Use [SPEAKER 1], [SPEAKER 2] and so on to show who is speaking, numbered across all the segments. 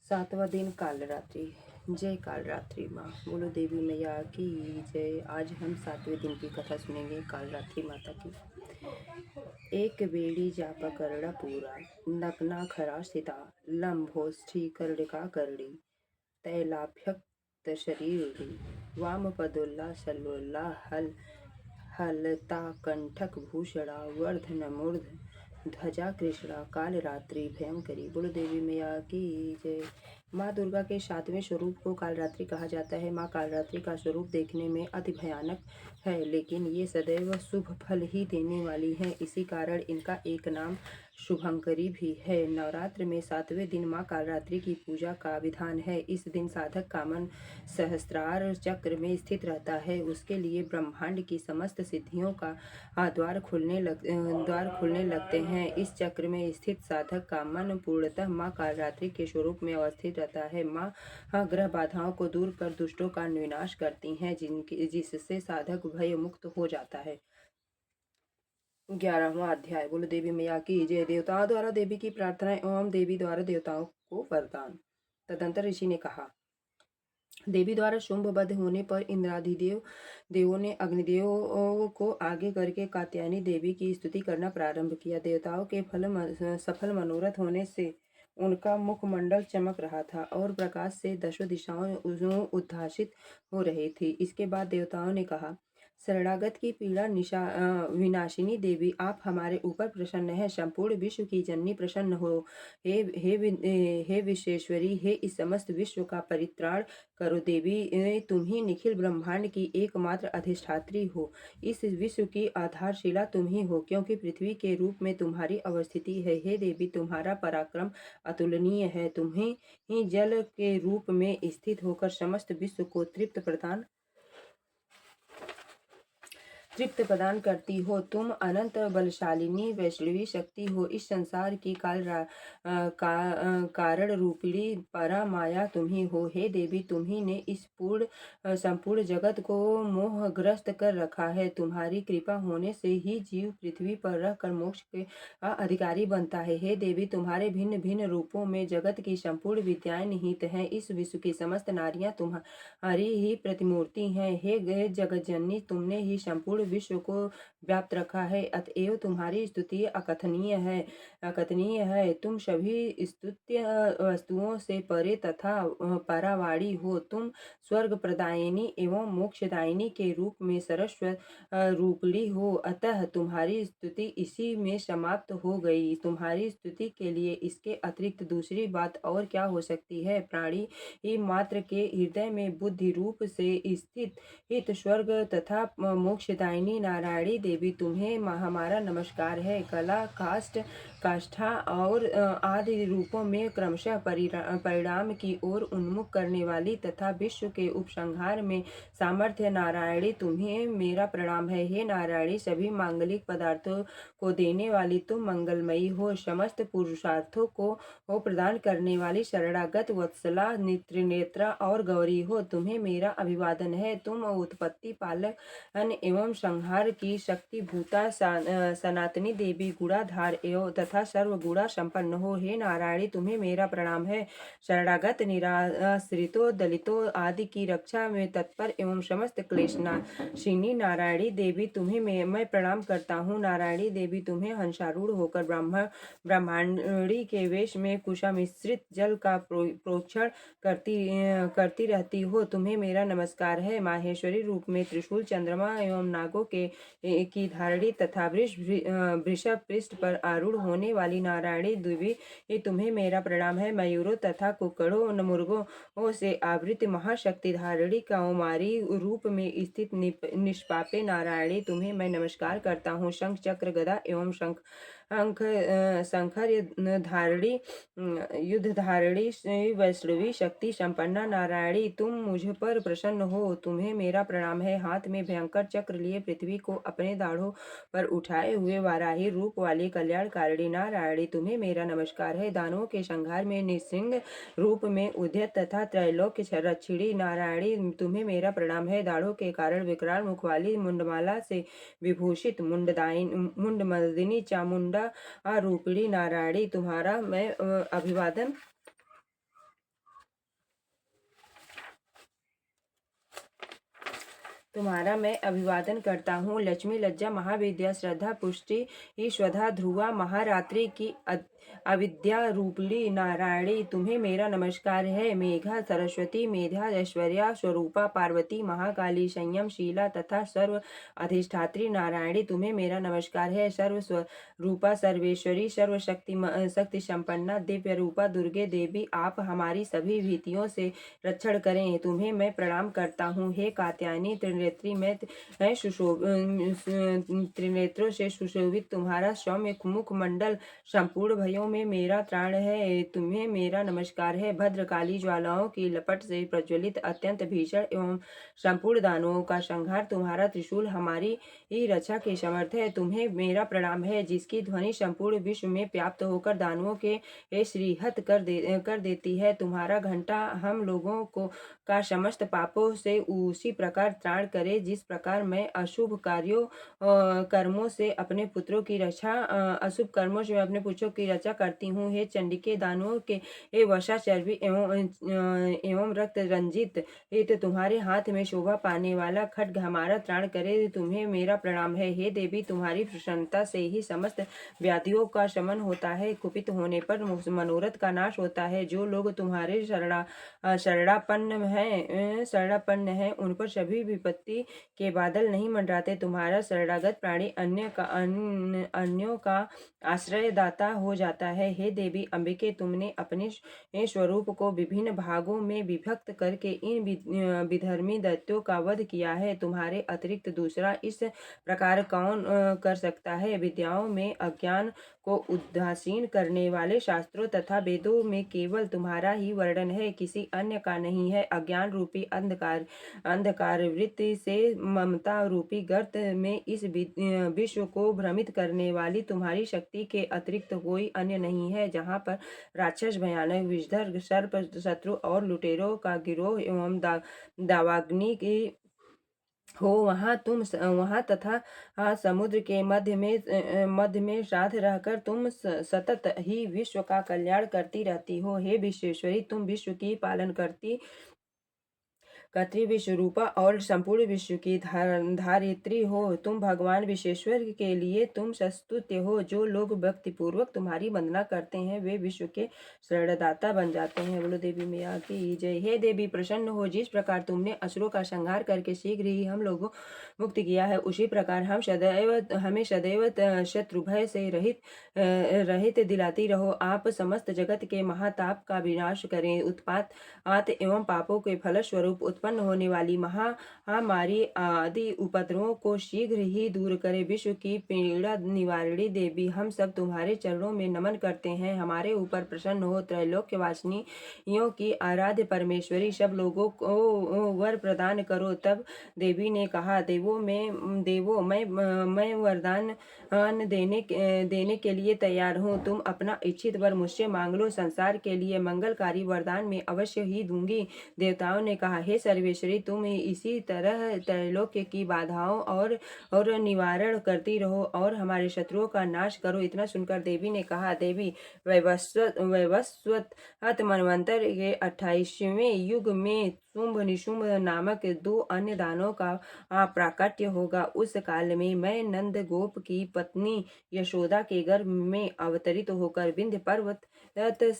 [SPEAKER 1] सातवां दिन कालरात्रि। जय कालरात्रि माँ। बोलो देवी मैया की जय। आज हम सातवें दिन की कथा सुनेंगे कालरात्रि माता की। एक बेड़ी जापा करड़ा पूरा, नकना खरा स्थिता, लंबोष्ठी कर्णिका करड़ी, तैलाभ्यक्त शरीर, वाम पदोल्ला सलोल्ला हलता कंठक भूषणा, वर्धन मूर्ध ध्वजा कृष्णा, कालरात्रि भयंकरी। बोलो देवी मैया की जय। माँ दुर्गा के सातवें स्वरूप को कालरात्रि कहा जाता है। माँ कालरात्रि का स्वरूप देखने में अति भयानक है, लेकिन ये सदैव शुभ फल ही देने वाली है। इसी कारण इनका एक नाम शुभंकरी भी है। नवरात्र में सातवें दिन माँ कालरात्रि की पूजा का विधान है। इस दिन साधक कामन सहस्त्रार चक्र में स्थित रहता है। उसके लिए ब्रह्मांड की समस्त सिद्धियों का द्वार खुलने लगते हैं। इस चक्र में स्थित साधक का मन पूर्णतः माँ कालरात्रि के स्वरूप में अवस्थित रहता है। माँ ग्रह बाधाओं को दूर कर दुष्टों का विनाश करती हैं, जिससे साधक भय मुक्त हो जाता है। 11वां अध्याय। बोलो देवी मैया की जय। देवताओं द्वारा देवी की प्रार्थना एवं देवी द्वारा देवताओं को वरदान। तदंतर ऋषि ने कहा, देवी द्वारा शुंभ वध होने पर इंद्रादिदेव देवों ने अग्निदेव को आगे करके कात्यायनी देवी की स्तुति करना प्रारंभ किया। देवताओं के सफल मनोरथ होने से उनका मुखमंडल चमक रहा था और प्रकाश से दशों दिशाओं उद्भासित हो रही थी। इसके बाद देवताओं ने कहा, शरणागत की पीड़ा विनाशिनी देवी, आप हमारे ऊपर प्रसन्न है। संपूर्ण विश्व की जननी प्रसन्न हो। हे विश्वेश्वरी, हे इस समस्त विश्व का परित्राण करो देवी। तुम ही निखिल ब्रह्मांड की एकमात्र अधिष्ठात्री हो। इस विश्व की आधारशिला तुम ही हो, क्योंकि पृथ्वी के रूप में तुम्हारी अवस्थिति है। हे देवी, तुम्हारा पराक्रम अतुलनीय है। तुम्हें ही जल के रूप में स्थित होकर समस्त विश्व को तृप्त प्रदान करती हो। तुम अनंत बलशालिनी वैष्णवी शक्ति हो। इस संसार की कारण रूपिणी परा माया तुम ही हो। हे देवी, तुम ही ने इस संपूर्ण जगत को मोहग्रस्त कर रखा है। तुम्हारी कृपा होने से ही जीव पृथ्वी पर रहकर मोक्ष के अधिकारी बनता है। हे देवी, तुम्हारे भिन्न भिन्न रूपों में जगत की संपूर्ण विद्याएं निहित हैं। इस विश्व की समस्त नारियां तुम्हारी ही प्रतिमूर्ति हैं। हे जगत जननी, तुमने ही संपूर्ण विश्व को व्याप्त रखा है, अतएव तुम्हारी स्तुति अकथनीय है। तुम सभी स्तुत्य वस्तुओं से परे तथा परावाड़ी हो। तुम स्वर्ग प्रदायिनी एवं मोक्षदायिनी के रूप में सरस्वत रूपली हो, अतः तुम्हारी स्तुति इसी में समाप्त हो गई। तुम्हारी स्तुति के लिए इसके अतिरिक्त दूसरी बात और क्या हो सकती है। प्राणी ही मात्र के हृदय में बुद्धि रूप से स्थित हित स्वर्ग तथा मोक्षदायिनी नारायणी देवी, तुम्हें हमारा नमस्कार है। कला, काष्ठा और आदि रूपों में क्रमशः परिणाम की ओर उन्मुख करने वाली तथा विश्व के उपसंहार में सामर्थ्य नारायणी, तुम्हें मेरा प्रणाम है। हे नारायणी, सभी मांगलिक पदार्थों को देने वाली तुम मंगलमयी हो। समस्त पुरुषार्थों को प्रदान करने वाली शरणागत वत्सला, त्रिनेत्रा और गौरी हो। तुम्हें मेरा अभिवादन है। तुम उत्पत्ति, पालन एवं संहार की शक्ति भूता सनातनी देवी, गुणाधार एवं तथा सर्वगुणा संपन्न हो। हे नारायणी, तुम्हें मेरा प्रणाम है। शरणागत, निराश्रितों, दलितों आदि की रक्षा में तत्पर एवं समस्त क्लेशनाशिनी नारायणी देवी, तुम्हें मैं प्रणाम करता हूँ। नारायणी देवी, तुम्हें हंसारूढ़ होकर ब्रह्मांडी के वेश में कुशा मिश्रित जल का प्रोक्षण करती रहती हो। तुम्हें मेरा नमस्कार है। माहेश्वरी रूप में त्रिशूल, चंद्रमा एवं नागों की धारणी तथा वृषभ पृष्ठ पर आरूढ़ होने वाली नारायणी देवी, तुम्हें मेरा प्रणाम है। मयूरों तथा कुक्कड़ों, मुर्गों से आवृत महाशक्ति धारणी कौमारी रूप में स्थित निष्पापे नारायणी, तुम्हें मैं नमस्कार करता हूँ। शंख, चक्र, गदा एवं शंखर धारणी, युद्ध धारणी, वैष्णवी शक्ति संपन्ना नारायणी, तुम मुझ पर प्रसन्न हो। तुम्हें मेरा प्रणाम है। हाथ में भयंकर चक्र लिए पृथ्वी को अपने दाढ़ों पर उठाए हुए वाराही रूप वाली कल्याणकारिणी नारायणी, तुम्हें मेरा नमस्कार है। दानवों के संहार में नृसिंह रूप में उद्यत तथा त्रैलोक्य रक्षिणी नारायणी, तुम्हें मेरा प्रणाम है। दाढ़ों के कारण विकराल मुख वाली, मुंडमाला से विभूषित मुंडमर्दिनी चामुंडा रूपिणी नारायणी, तुम्हारा मैं अभिवादन तुम्हारा मैं अभिवादन करता हूँ। लक्ष्मी, लज्जा, महाविद्या, श्रद्धा, पुष्टि, स्वधा, ध्रुवा, महारात्रि की अविद्या रूपली नारायणी, तुम्हें मेरा नमस्कार है। मेघा, सरस्वती, मेधा, ऐश्वर्या स्वरूपा, पार्वती, महाकाली, संयम, शीला तथा सर्व अधिष्ठात्री नारायणी, तुम्हें मेरा नमस्कार है। सर्व स्वरूपा, सर्वेश्वरी, सर्वशक्ति शक्ति संपन्ना, दिव्य रूपा दुर्गे देवी, आप हमारी सभी भीतियों से रक्षण करें। तुम्हें मैं प्रणाम करता हूँ। हे कात्यायनी त्रिनेत्री, मैं त्रिनेत्रों से सुशोभित तुम्हारा सौम्य मुख मंडल संपूर्ण भयों में मेरा त्राण है। तुम्हें मेरा नमस्कार है। भद्रकाली, ज्वालाओं की लपट से प्रज्वलित, अत्यंत भीषण एवं संपूर्ण दानवों का संहार तुम्हारा त्रिशूल हमारी ही रक्षा के समर्थ है। तुम्हें मेरा प्रणाम है, जिसकी ध्वनि संपूर्ण विश्व में व्याप्त होकर दानवों के श्रीहत कर देती है। तुम्हारा घंटा हम लोगों को का समस्त पापों से उसी प्रकार त्राण करे, जिस प्रकार मैं अशुभ कर्मों से अपने पुत्रों की रक्षा करती हूँ। हे चंडिके, दानवों के वशा चर्बी एवं रक्त रंजित तुम्हारे हाथ में शोभा पाने वाला खड्ग हमारा त्राण करे। तुम्हें मेरा प्रणाम है। हे देवी, तुम्हारी प्रसन्नता से ही समस्त व्याधियों का शमन होता है। कुपित होने पर मनोरथ का नाश होता है। जो लोग तुम्हारे शरणापन्न है, उन पर सभी विपत्ति के बादल नहीं मंडराते। तुम्हारा शरणागत प्राणी अन्यों का आश्रयदाता हो जाता है। हे देवी अंबिके, तुमने अपने स्वरूप को विभिन्न भागों में विभक्त करके इन विधर्मी दैत्यों का वध किया है। तुम्हारे अतिरिक्त दूसरा इस प्रकार कौन कर सकता है। विद्याओं में अज्ञान को उदासीन करने वाले शास्त्रों तथा वेदों में केवल तुम्हारा ही वर्णन है, किसी अन्य का नहीं है। अज्ञान रूपी अंधकार वृत्ति से ममता रूपी गर्त में इस विश्व को भ्रमित करने वाली तुम्हारी शक्ति के अतिरिक्त कोई अन्य नहीं है। जहाँ पर राक्षस, भयानक विषधर, सर्प, शत्रु और लुटेरों का गिरोह एवं दावाग्नि की हो, वहाँ तथा समुद्र के मध्य में साथ रहकर तुम सतत ही विश्व का कल्याण करती रहती हो। हे विश्वेश्वरी, तुम विश्व की पालन करती विश्व रूपा और संपूर्ण विश्व की धारित्री हो। तुम भगवान विश्वेश्वर के लिए तुम स्तुत्य हो। जो लोग भक्ति पूर्वक तुम्हारी वंदना करते हैं, वे विश्व के शरणदाता बन जाते हैं। बोलो देवी मैया की जय। हे देवी, प्रसन्न हो। जिस प्रकार तुमने असुरों का संहार करके शीघ्र ही हम लोगों मुक्त किया है, उसी प्रकार हमें सदैव शत्रु भय से रहित दिलाती रहो। आप समस्त जगत के महाताप का विनाश करें। उत्पात एवं पापों के फलस्वरूप उत्पन्न होने वाली महामारी आदि उपद्रवों को शीघ्र ही दूर करे। विश्व की पीड़ा निवारणी देवी, हम सब तुम्हारे चरणों में नमन करते हैं। हमारे ऊपर प्रसन्न हो। त्रैलोक्यवासिनियों की आराध्य परमेश्वरी, सब लोगों को वर प्रदान करो। तब देवी ने कहा, देवों मैं वरदान देने के लिए तैयार हूँ। तुम अपना इच्छित वर मुझसे मांग लो। संसार के लिए मंगलकारी वरदान मैं अवश्य ही दूंगी। देवताओं ने कहा, हे सर्वेश्वरी, तुम इसी तरह त्रैलोक्य की बाधाओं और निवारण करती रहो और हमारे शत्रुओं का नाश करो। इतना सुनकर देवी ने कहा, देवी वैवस्वत मनवंतर के 28वें युग में शुंभ निशुंभ नामक 2 अन्य दानों का प्राकट्य होगा। उस काल में मैं नंद गोप की पत्नी यशोदा के गर्भ में अवतरित होकर विंध्य पर्वत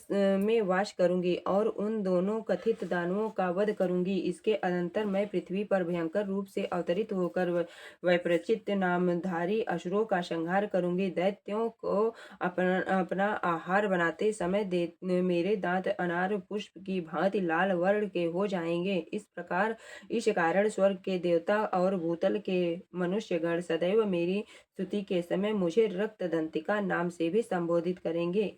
[SPEAKER 1] में वास करूंगी और उन दोनों कथित दानवों का वध करूंगी। इसके अनंतर मैं पृथ्वी पर भयंकर रूप से अवतरित होकर वैप्रचित नामधारी असुरों का संहार करूंगी। दैत्यों को अपना आहार बनाते समय मेरे दांत अनार पुष्प की भांति लाल वर्ण के हो जाएंगे। इस कारण स्वर्ग के देवता और भूतल के मनुष्यगण सदैव मेरी स्तुति के समय मुझे रक्त दंतिका नाम से भी संबोधित करेंगे।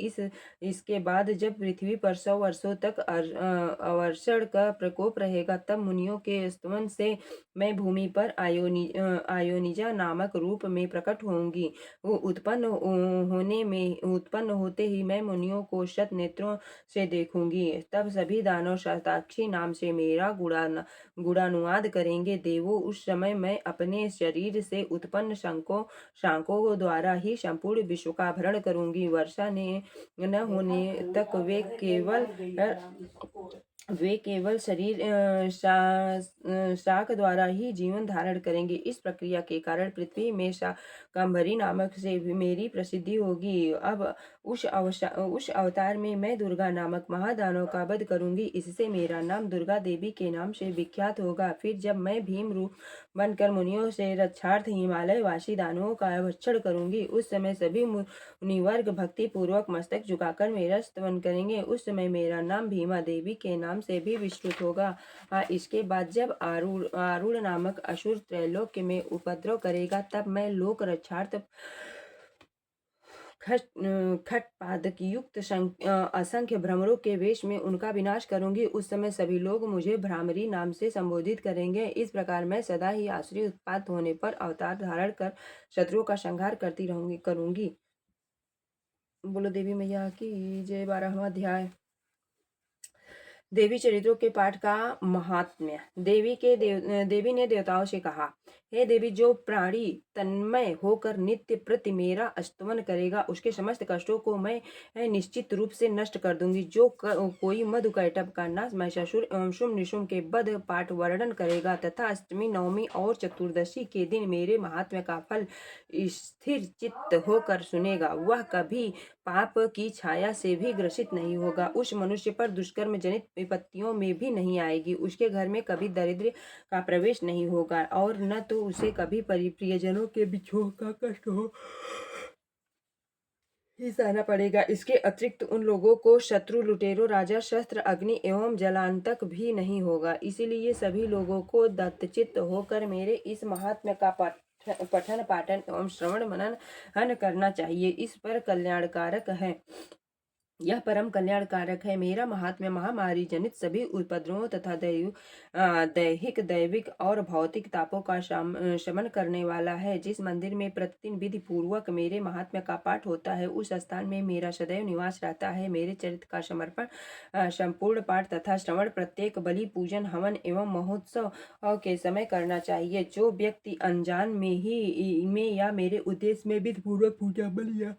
[SPEAKER 1] इसके बाद जब पृथ्वी पर 100 वर्षों तक अवर्षण का प्रकोप रहेगा, तब मुनियों के स्तवन से मैं भूमि पर आयोनिजा नामक रूप में प्रकट होंगी। वो उत्पन्न होते ही मैं मुनियों को शत नेत्रों से देखूंगी। तब सभी दानव शताक्षी नाम से मेरा गुणानुवाद करेंगे। देवो, उस समय मैं अपने शरीर से उत्पन्न शांकों द्वारा ही संपूर्ण विश्व का भरण करूंगी। वर्षा ने न होने तक वे केवल वे केवल शरीर शाक द्वारा ही जीवन धारण करेंगे। इस प्रक्रिया के कारण पृथ्वी में शाकंभरी नामक से भी मेरी प्रसिद्धि होगी। अब उस अवतार में मैं दुर्गा नामक महादानव का वध करूंगी। इससे मेरा नाम दुर्गा देवी के नाम से विख्यात होगा। फिर जब मैं भीम रूप बनकर मुनियों से रक्षार्थ हिमालय वासी दानवों का भक्षण करूंगी, उस समय सभी मुनिवर्ग भक्ति पूर्वक मस्तक झुकाकर मेरा स्तवन करेंगे। उस समय मेरा नाम भीमा देवी के नाम से भी विस्तृत होगा। इसके बाद जब आरूढ़ आरूढ़ नामक असुर त्रैलोक्य में उपद्रव करेगा, तब मैं लोक रक्षार्थ खट पादक युक्त असंख्य भ्रमरों के वेश में उनका विनाश करूंगी। उस समय सभी लोग मुझे भ्रामरी नाम से संबोधित करेंगे। इस प्रकार मैं सदा ही आसुरी उत्पात होने पर अवतार धारण कर शत्रुओं का संहार करती करूंगी। बोलो देवी मैया की जय। 12वां अध्याय। देवी चरित्रों के पाठ का महात्म्य। देवी ने देवताओं से कहा, हे देवी, जो प्राणी तन्मय होकर नित्य प्रति मेरा स्तवन करेगा, उसके समस्त कष्टों को मैं निश्चित रूप से नष्ट कर दूंगी। जो कोई मधुकैटभ का नाश, महिषासुर एवं शुंभ निशुंभ के वध पाठ वर्णन करेगा तथा अष्टमी, नवमी और चतुर्दशी के दिन मेरे महात्म्य का फल स्थिर चित्त होकर सुनेगा, वह कभी पाप की छाया से भी ग्रसित नहीं होगा। उस मनुष्य पर दुष्कर्म जनित विपत्तियों में भी नहीं आएगी। उसके घर में कभी दरिद्र का प्रवेश नहीं होगा और न तो उसे कभी प्रियजनों के विछोह का कष्ट हो ही सहना पड़ेगा। इसके अतिरिक्त उन लोगों को शत्रु, लुटेरों, राजा, शस्त्र, अग्नि एवं जलांतक भी नहीं होगा। इसीलिए सभी लोगों को दत्तचित्त होकर मेरे इस महात्म्य का पठन पाठन एवं श्रवण मनन करना चाहिए। इस पर कल्याणकारक है, यह परम कल्याणकारक है। मेरा महात्म्य महामारी जनित सभी उपद्रवों तथा दैहिक, दैविक और भौतिक तापों का शमन करने वाला है। जिस मंदिर में प्रतिदिन विधि पूर्वक मेरे महात्म्य का पाठ होता है, उस स्थान में मेरा सदैव निवास रहता है। मेरे चरित्र का समर्पण, संपूर्ण पाठ तथा श्रवण प्रत्येक बलि, पूजन, हवन एवं महोत्सव के समय करना चाहिए। जो व्यक्ति अनजान में या मेरे उद्देश्य में विधि पूर्वक पूजा, बलि या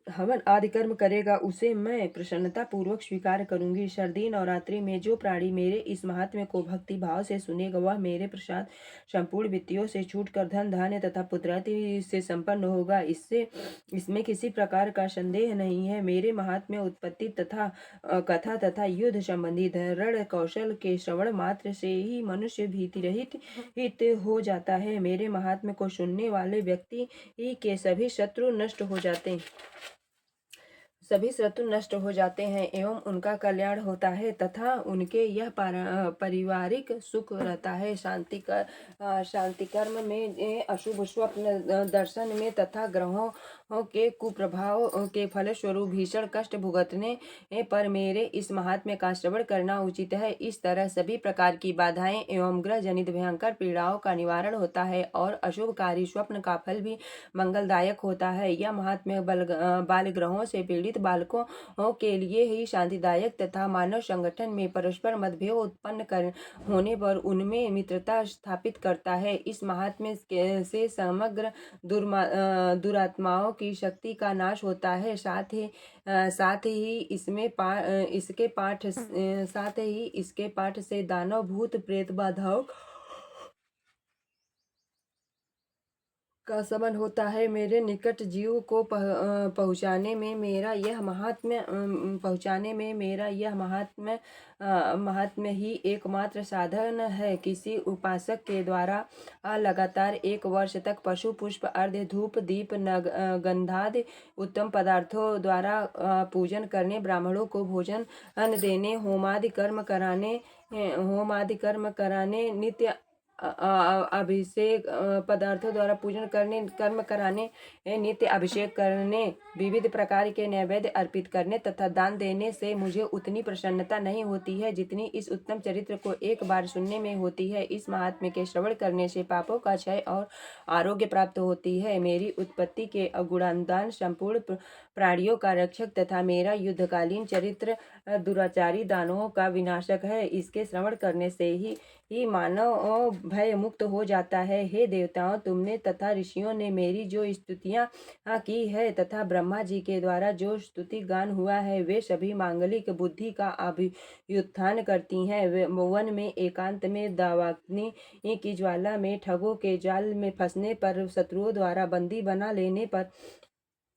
[SPEAKER 1] हवन आदि कर्म करेगा, उसे मैं प्रसन्नता पूर्वक स्वीकार करूंगी। सर्दी नवरात्रि में जो प्राणी मेरे इस महात्म्य को भक्ति भाव से सुनेगा, वह मेरे प्रसाद संपूर्ण वित्तियों से छूटकर धन धान्य तथा पुत्रादि से संपन्न होगा। इसमें किसी प्रकार का संदेह नहीं है। मेरे महात्म्य, उत्पत्ति तथा कथा तथा युद्ध संबंधी रण कौशल के श्रवण मात्र से ही मनुष्य भीति रहित हो जाता है। मेरे महात्म्य को सुनने वाले व्यक्ति के सभी शत्रु नष्ट हो जाते हैं एवं उनका कल्याण होता है तथा उनके यह पारिवारिक सुख रहता है। शांति कर्म में, अशुभ स्वप्न दर्शन में तथा ग्रहों के कुप्रभाव के फलस्वरूप भीषण कष्ट भुगतने पर मेरे इस महात्म्य का श्रवण करना उचित है। इस तरह सभी प्रकार की बाधाएं एवं ग्रह जनित भयंकर पीड़ाओं का निवारण होता है और अशुभकारी स्वप्न का फल भी मंगलदायक होता है। यह महात्म्य बाल ग्रहों से पीड़ित बालकों के लिए ही शांतिदायक तथा मानव संगठन में परस्पर मतभेद उत्पन्न होने पर उनमें मित्रता स्थापित करता है। इस महात्म्य से समग्र दुरात्माओं की शक्ति का नाश होता है। साथ ही इसके पाठ से दानव, भूत, प्रेत बाधाओं का समन होता है। मेरे निकट जीव को पहुँचाने में मेरा यह महात्म्य ही एकमात्र साधन है। किसी उपासक के द्वारा लगातार 1 वर्ष तक पशु, पुष्प, अर्घ्य, धूप, दीप, गंधादि उत्तम पदार्थों द्वारा पूजन करने, ब्राह्मणों को भोजन देने, होमादि कर्म कराने, नित्य अभिषेक पदार्थों द्वारा पूजन करने, कर्म कराने, नित्य अभिषेक करने, विविध प्रकार के नैवेद्य अर्पित करने तथा दान देने से मुझे उतनी प्रसन्नता नहीं होती है जितनी इस उत्तम चरित्र को एक बार सुनने में होती है। इस महात्म्य के श्रवण करने से पापों का क्षय और आरोग्य प्राप्त होती है। मेरी उत्पत्ति के अगुणानुदान, संपूर्ण प्राणियों का रक्षक तथा मेरा युद्धकालीन चरित्र दुराचारी दानवों का विनाशक है। इसके श्रवण करने से ही मानव भय मुक्त हो जाता है। हे देवताओं, तुमने तथा ऋषियों ने मेरी जो स्तुतियाँ की है तथा ब्रह्मा ब्रह्मा जी के द्वारा जो स्तुति गान हुआ है वे सभी मांगलिक बुद्धि का अभ्युत्थान करती हैं। वन में एकांत में दावाग्नि की ज्वाला में ठगों के जाल में फंसने पर, शत्रुओं द्वारा बंदी बना लेने पर,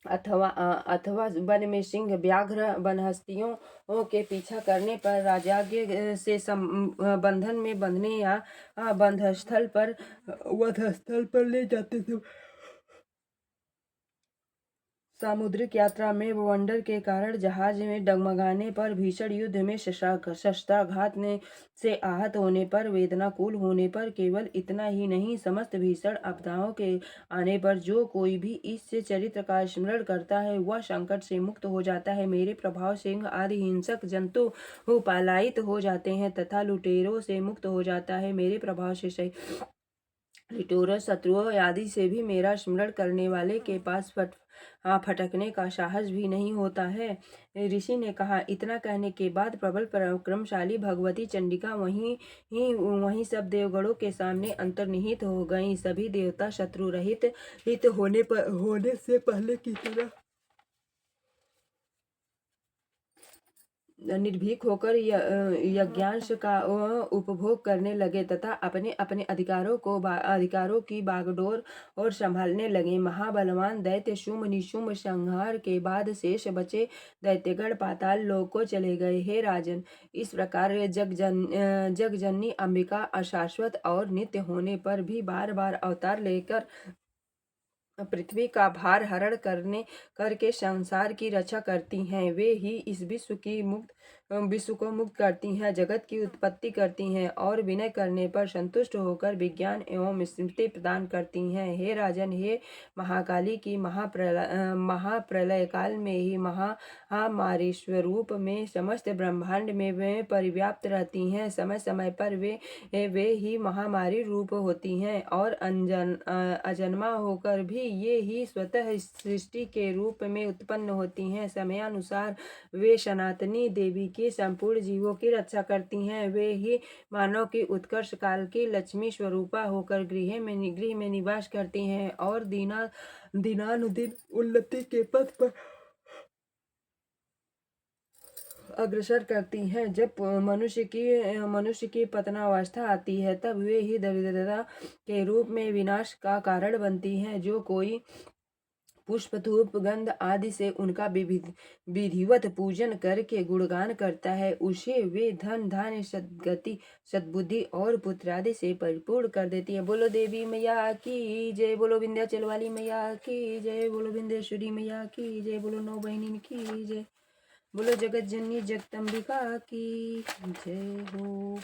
[SPEAKER 1] अथवा वन में सिंह व्याघ्र वनहस्तियों के पीछा करने पर, राजाज्ञ से बंधन में बंधने या वधस्थल पर ले जाते थे, सामुद्रिक यात्रा में बवंडर के कारण जहाज में डगमगाने पर, भीषण युद्ध में शस्त्राघात से आहत होने पर, वेदनाकुल होने पर, केवल इतना ही नहीं समस्त भीषण आपदाओं के आने पर जो कोई भी इस चरित्र का स्मरण करता है वह संकट से मुक्त हो जाता है। मेरे प्रभाव सिंह आदि हिंसक जंतु पलायित हो जाते हैं तथा लुटेरों से मुक्त हो जाता है। मेरे प्रभाव से लिटोरस शत्रुओं आदि से भी मेरा स्मरण करने वाले के पास फटकने का साहस भी नहीं होता है। ऋषि ने कहा। इतना कहने के बाद प्रबल पराक्रमशाली भगवती चंडिका वहीं सब देवगणों के सामने अंतर्निहित हो गईं। सभी देवता शत्रु रहित होने से पहले की तरह निर्भीक होकर यज्ञांश का उपभोग करने लगे तथा अपने अपने अधिकारों की बागडोर और संभालने लगे। महाबलवान दैत्य शुंभ निशुंभ संहार के बाद शेष बचे दैत्यगण पाताल लोक को चले गए। हे राजन, इस प्रकार जगजननी अंबिका अशाश्वत और नित्य होने पर भी बार बार अवतार लेकर पृथ्वी का भार हरण करके संसार की रक्षा करती हैं। वे ही इस विश्व को मुक्त करती हैं, जगत की उत्पत्ति करती हैं और विनय करने पर संतुष्ट होकर विज्ञान एवं स्मृति प्रदान करती हैं। हे राजन, हे महाकाली की महाप्रलय काल में ही महामारी स्वरूप में समस्त ब्रह्मांड में वे परिव्याप्त रहती हैं। समय समय पर वे ही महामारी रूप होती हैं और अजन्मा होकर भी ये ही स्वतः सृष्टि के रूप में उत्पन्न होती हैं। समयानुसार वे सनातनी देवी के संपूर्ण जीवों की रक्षा करती हैं। वे ही मानव की उत्कर्ष काल की लक्ष्मी स्वरूपा होकर गृह में निवास करती हैं और दिनानुदिन उन्नति के पथ पर अग्रसर करती हैं। जब मनुष्य की पतनावस्था आती है तब वे ही दरिद्रता के रूप में विनाश का कारण बनती हैं। जो कोई पुष्प धूप गंध आदि से उनका विधिवत पूजन करके गुणगान करता है उसे वे धन धान्य सद्गति सद्बुद्धि और पुत्रादि से परिपूर्ण कर देती है। बोलो देवी मैया की जय, बोलो विंध्याचल वाली मैया की जय, बोलो विंध्येश्वरी मैया की जय, बोलो नौ बहिनी की जय, बोलो जगत जननी जगदम्बिका की जय हो।